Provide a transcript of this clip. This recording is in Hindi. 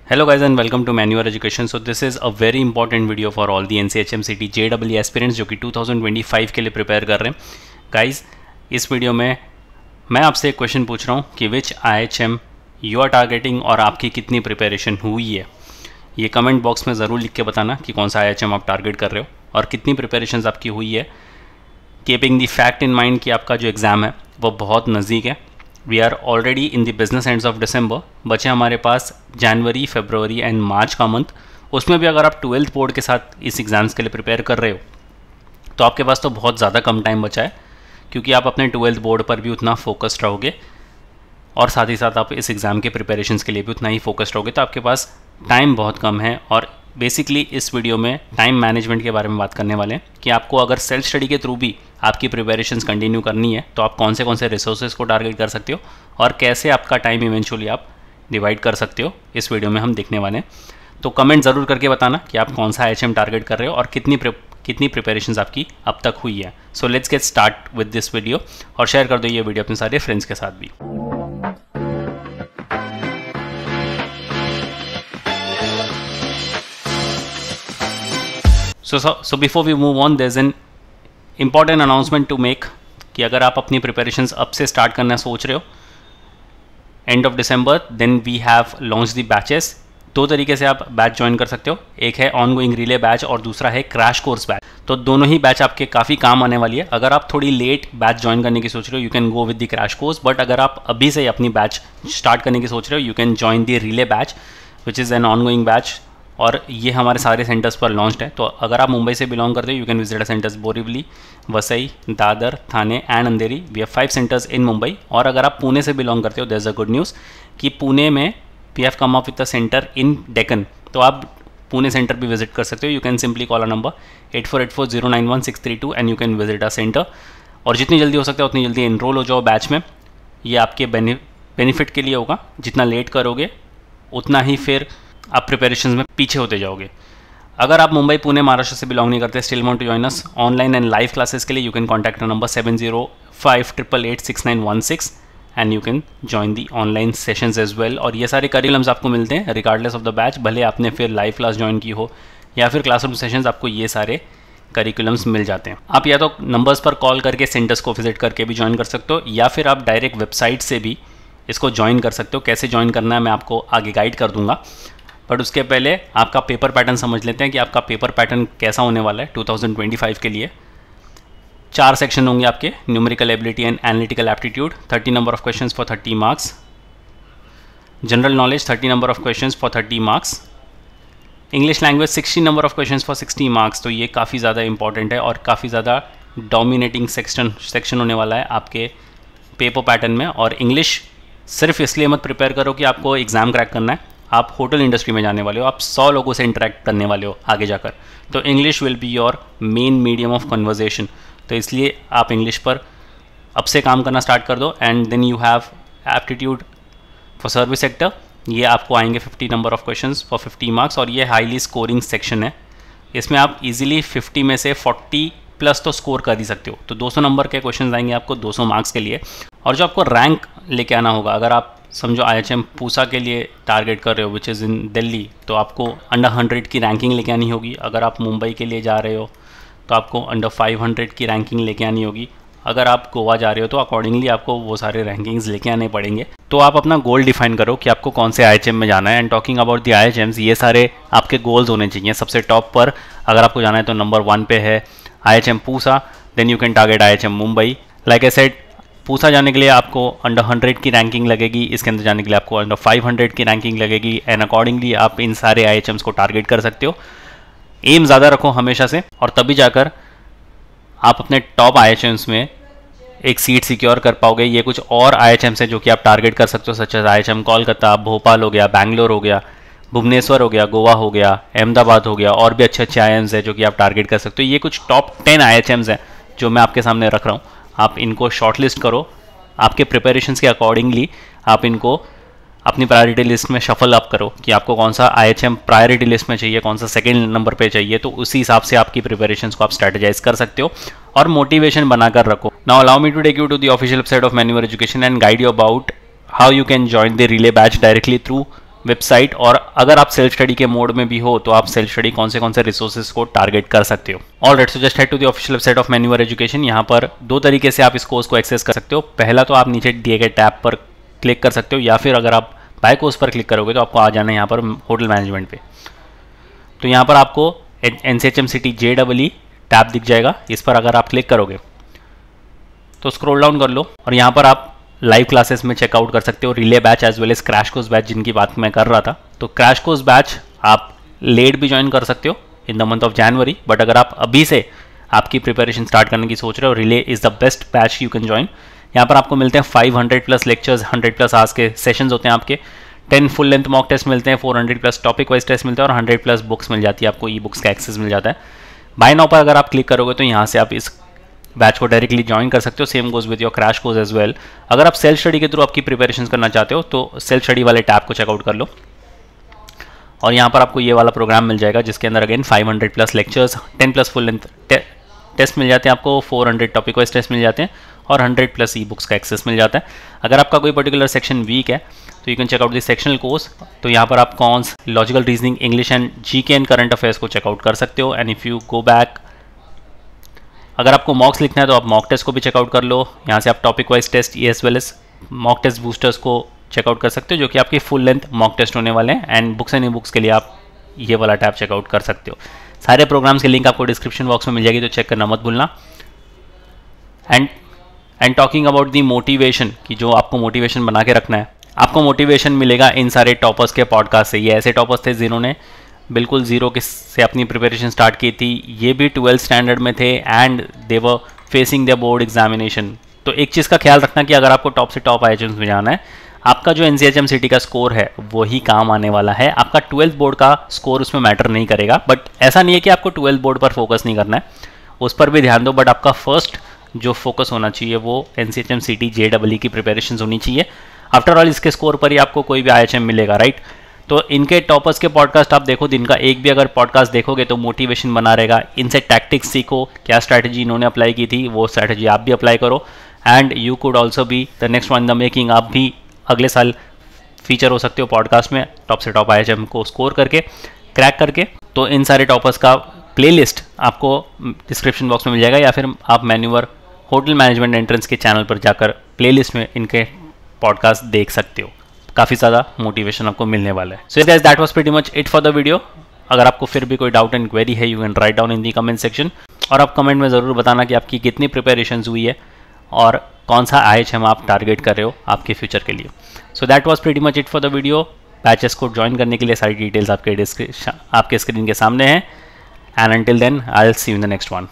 Hello guys and welcome to Manual Education. So this is a very important video for all the NCHMCT JEE aspirants जो कि 2025 के लिए प्रिपेयर कर रहे हैं. Guys, इस वीडियो में मैं आपसे एक क्वेश्चन पूछ रहा हूँ कि विच IHM यू आर टारगेटिंग और आपकी कितनी प्रिपरेशन हुई है. ये कमेंट बॉक्स में ज़रूर लिख के बताना कि कौन सा IHM आप टारगेट कर रहे हो और कितनी प्रिपरेशन आपकी हुई है. Keeping the fact in mind कि आपका जो एग्ज़ाम है वो बहुत नज़दीक है. We are already in the business ends of December. बचे हमारे पास जनवरी, फरवरी एंड मार्च का मंथ. उसमें भी अगर आप 12th बोर्ड के साथ इस एग्ज़ाम्स के लिए प्रिपेयर कर रहे हो तो आपके पास तो बहुत ज़्यादा कम टाइम बचा है, क्योंकि आप अपने 12th बोर्ड पर भी उतना फोकस्ड रहोगे और साथ ही साथ आप इस एग्ज़ाम के प्रिपरेशंस के लिए भी उतना ही फोकस्ड रहोगे. तो आपके पास टाइम बहुत कम है और बेसिकली इस वीडियो में टाइम मैनेजमेंट के बारे में बात करने वाले हैं कि आपको अगर सेल्फ स्टडी के थ्रू भी आपकी प्रिपरेशंस कंटिन्यू करनी है तो आप कौन से रिसोर्सेज को टारगेट कर सकते हो और कैसे आपका टाइम इवेंचुअली आप डिवाइड कर सकते हो. इस वीडियो में हम देखने वाले हैं. तो कमेंट ज़रूर करके बताना कि आप कौन सा IHM टारगेट कर रहे हो और कितनी प्रिपरेशंस आपकी अब तक हुई है. So let's get start with this video और शेयर कर दो ये वीडियो अपने सारे फ्रेंड्स के साथ भी. So before we move on, there's an important announcement to make कि अगर आप अपनी प्रिपरेशंस अब से स्टार्ट करना सोच रहे हो end of December, then we have launch the batches. दो तरीके से आप बैच ज्वाइन कर सकते हो. एक है ऑन गोइंग रिले बैच और दूसरा है क्रैश कोर्स बैच. तो दोनों ही बैच आपके काफ़ी काम आने वाली है. अगर आप थोड़ी लेट बैच ज्वाइन करने की सोच रहे हो, you can go with the crash course. But अगर आप अभी से अपनी बैच स्टार्ट करने की सोच रहे हो, you can join the relay batch which is an on going batch. और ये हमारे सारे सेंटर्स पर लॉन्च्ड है. तो अगर आप मुंबई से बिलोंग करते हो, you can visit a centres Borivali, Vasai, Dadar, Thane and Andheri. We have 5 centres in Mumbai. और अगर आप पुणे से बिलोंग करते हो, there is a good news कि पुणे में we have come up with a centre in Deccan. तो आप पुणे सेंटर भी विजिट कर सकते हो. You can simply call a number 8484091632 and you can visit a centre. और जितनी जल्दी हो सकता है उतनी जल्दी एनरोल हो जाओ बैच में. ये आपके बेनिफिट के लिए होगा. जितना लेट करोगे उतना ही फिर आप प्रिपरेशंस में पीछे होते जाओगे. अगर आप मुंबई, पुणे, महाराष्ट्र से बिलोंग नहीं करते, still want to join us online and live classes के लिए, you can contact number 7058886916 and you can join the online sessions as well. और ये सारे करिकुलम्स आपको मिलते हैं रिगार्डलेस ऑफ द बैच. भले आपने फिर लाइव क्लास ज्वाइन की हो या फिर क्लासरूम सेशंस, आपको ये सारे करिकुलम्स मिल जाते हैं. आप या तो नंबर्स पर कॉल करके सेंटर्स को विजिट करके भी ज्वाइन कर सकते हो या फिर आप डायरेक्ट वेबसाइट से भी इसको ज्वाइन कर सकते हो. कैसे ज्वाइन करना है मैं आपको आगे गाइड कर दूंगा. बट उसके पहले आपका पेपर पैटर्न समझ लेते हैं कि आपका पेपर पैटर्न कैसा होने वाला है 2025 के लिए. 4 सेक्शन होंगे आपके. Numerical ability and analytical aptitude, 30 number of questions for 30 marks. General knowledge 30 number of questions for 30 marks. English language 60 number of questions for 60 marks. तो ये काफ़ी ज़्यादा इंपॉर्टेंट है और काफ़ी ज़्यादा डोमिनेटिंग सेक्शन होने वाला है आपके पेपर पैटर्न में. और इंग्लिश सिर्फ इसलिए मत प्रिपेयर करो कि आपको एग्ज़ाम क्रैक करना है. आप होटल इंडस्ट्री में जाने वाले हो, आप 100 लोगों से इंटरेक्ट करने वाले हो आगे जाकर. तो English will be your main medium of conversation. तो इसलिए आप इंग्लिश पर अब से काम करना स्टार्ट कर दो. And then you have aptitude for service sector. ये आपको आएंगे 50 number of questions for 50 marks और ये हाईली स्कोरिंग सेक्शन है. इसमें आप इजीली 50 में से 40 प्लस तो स्कोर कर ही सकते हो. तो 200 नंबर के क्वेश्चन आएंगे आपको 200 मार्क्स के लिए. और जो आपको रैंक लेके आना होगा, अगर आप समझो IHM पूसा के लिए टारगेट कर रहे हो विच इज़ इन दिल्ली, तो आपको अंडर 100 की रैंकिंग लेके आनी होगी. अगर आप मुंबई के लिए जा रहे हो तो आपको अंडर 500 की रैंकिंग लेके आनी होगी. अगर आप गोवा जा रहे हो तो अकॉर्डिंगली आपको वो सारे रैंकिंग्स लेके आने पड़ेंगे. तो आप अपना गोल डिफाइन करो कि आपको कौन से IHM में जाना है. And talking about the IHMs, ये सारे आपके गोल्स होने चाहिए. सबसे टॉप पर अगर आपको जाना है तो नंबर 1 पे है IHM Pusa. Then you can target IHM Mumbai. Like I said, Pusa जाने के लिए आपको अंडर 100 की रैंकिंग लगेगी. इसके अंदर जाने के लिए आपको अंडर 500 की रैंकिंग लगेगी. एंड अकॉर्डिंगली आप इन सारे IHMs को टारगेट कर सकते हो. एम ज़्यादा रखो हमेशा से और तभी जाकर आप अपने टॉप IHMs में एक सीट सिक्योर कर पाओगे. ये कुछ और IHMs है जो कि आप टारगेट कर सकते हो, such as IHM Kolkata, Bhopal हो गया, बैंगलोर हो गया, भुवनेश्वर हो गया, गोवा हो गया, अहमदाबाद हो गया. और भी अच्छे IIMs है जो कि आप टारगेट कर सकते हो. ये कुछ टॉप 10 IHMs हैं जो मैं आपके सामने रख रहा हूँ. आप इनको शॉर्टलिस्ट करो. आपके प्रिपरेशंस के अकॉर्डिंगली आप इनको अपनी प्रायोरिटी लिस्ट में शफल अप करो कि आपको कौन सा IHM प्रायोरिटी लिस्ट में चाहिए, कौन सा सेकंड नंबर पे चाहिए. तो उसी हिसाब से आपकी प्रिपरेशंस को आप स्ट्रेटेजाइज कर सकते हो और मोटिवेशन बनाकर रखो. Now allow me to take you to the official website of manual education and guide you about how you can join the relay batch directly through website, और अगर आप सेल्फ स्टडी के मोड में भी हो तो आप सेल्फ स्टडी कौन से रिसोर्सेज को टारगेट कर सकते हो। Alright, so just head to the official website of manoeuvre education. यहाँ पर दो तरीके से आप इस कोर्स को एक्सेस कर सकते हो। पहला तो आप नीचे दिए गए टैब पर क्लिक कर सकते हो, या फिर अगर आप बाय कोर्स पर क्लिक करोगे तो आपको आ जाना है यहाँ पर होटल मैनेजमेंट पे। तो यहाँ पर आपको NCHM JEE टैब दिख जाएगा। इस पर अगर आप क्लिक करोगे तो स्क्रॉल डाउन कर लो और यहाँ पर आप लाइव क्लासेस में चेकआउट कर सकते हो, relay batch as well as crash course batch जिनकी बात मैं कर रहा था। तो क्रैश कोर्स बैच आप लेट भी ज्वाइन कर सकते हो in the month of January, but अगर आप अभी से आपकी प्रिपरेशन स्टार्ट करने की सोच रहे हो, relay is the best batch you can join. यहाँ पर आपको मिलते हैं 500+ लेक्चर्स, 100+ आवर्स के सेशंस होते हैं आपके, 10 फुल लेंथ मॉक टेस्ट मिलते हैं, 400+ टॉपिक वाइज टेस्ट मिलते हैं और 100+ बुक्स मिल जाती है आपको, ई बुक्स का एक्सेस मिल जाता है। बाय नाउ पर अगर आप क्लिक करोगे तो यहाँ से आप इस बैच को डायरेक्टली ज्वाइन कर सकते हो। Same goes with your crash course as well. अगर आप सेल्फ स्टडी के थ्रू आपकी प्रिपरेशन करना चाहते हो तो सेल्फ स्टडी वाले टैब को चेकआउट कर लो और यहाँ पर आपको ये वाला प्रोग्राम मिल जाएगा जिसके अंदर again 500+ lectures, 10+ full length test मिल जाते हैं आपको, 400 टॉपिक वाइज टेस्ट मिल जाते हैं और 100+ ई बुक्स का एक्सेस मिल जाता है। अगर आपका कोई पर्टिकुलर सेक्शन वीक है तो you can checkout this sectional course. तो यहाँ पर आप cons, logical reasoning, English and GK and current affairs को चेकआउट कर सकते हो। And if you go back, अगर आपको मॉक्स लिखना है तो आप मॉक टेस्ट को भी चेकआउट कर लो। यहाँ से आप topic wise test as well as mock test boosters को चेकआउट कर सकते हो जो कि आपके फुल लेंथ मॉक टेस्ट होने वाले हैं। And books and e books के लिए आप ये वाला टैब चेकआउट कर सकते हो। सारे प्रोग्राम्स के लिंक आपको डिस्क्रिप्शन बॉक्स में मिल जाएगी, तो चेक करना मत भूलना। And talking about the motivation, कि जो आपको मोटिवेशन बना के रखना है, आपको मोटिवेशन मिलेगा इन सारे टॉपर्स के पॉडकास्ट से। ये ऐसे टॉपर्स थे जिन्होंने बिल्कुल ज़ीरो से अपनी प्रिपरेशन स्टार्ट की थी। ये भी 12th स्टैंडर्ड में थे and they were facing the board examination. तो एक चीज़ का ख्याल रखना कि अगर आपको टॉप से टॉप IHMs में जाना है, आपका जो NCHM सिटी का स्कोर है वही काम आने वाला है। आपका 12th बोर्ड का स्कोर उसमें मैटर नहीं करेगा। बट ऐसा नहीं है कि आपको 12th बोर्ड पर फोकस नहीं करना है, उस पर भी ध्यान दो, बट आपका फर्स्ट जो फोकस होना चाहिए वो NCHM सिटी JEE की प्रिपरेशन होनी चाहिए। आफ्टर ऑल इसके स्कोर पर ही आपको कोई भी IHM मिलेगा, राइट। तो इनके टॉपर्स के पॉडकास्ट आप देखो, दिन का एक भी अगर पॉडकास्ट देखोगे तो मोटिवेशन बना रहेगा। इनसे टैक्टिक्स सीखो, क्या स्ट्रैटेजी इन्होंने अप्लाई की थी वो स्ट्रैटेजी आप भी अप्लाई करो। And you could also be the next one in the making. आप भी अगले साल फीचर हो सकते हो पॉडकास्ट में, टॉप से टॉप IHM को स्कोर करके, क्रैक करके। तो इन सारे टॉपर्स का प्लेलिस्ट आपको डिस्क्रिप्शन बॉक्स में मिल जाएगा, या फिर आप मैन्यूवर होटल मैनेजमेंट एंट्रेंस के चैनल पर जाकर प्लेलिस्ट में इनके पॉडकास्ट देख सकते हो। काफ़ी ज़्यादा मोटिवेशन आपको मिलने वाला है। So guys, that was pretty much it for the video. अगर आपको फिर भी कोई डाउट एंड क्वेरी है, you can write down in the comment section, और आप कमेंट में ज़रूर बताना कि आपकी कितनी प्रिपरेशन हुई है और कौन सा IHM आप टारगेट कर रहे हो आपके फ्यूचर के लिए। So that was pretty much it for the video. Batches को ज्वाइन करने के लिए सारी डिटेल्स आपके स्क्रीन के सामने हैं। And until then I will see you in the next one.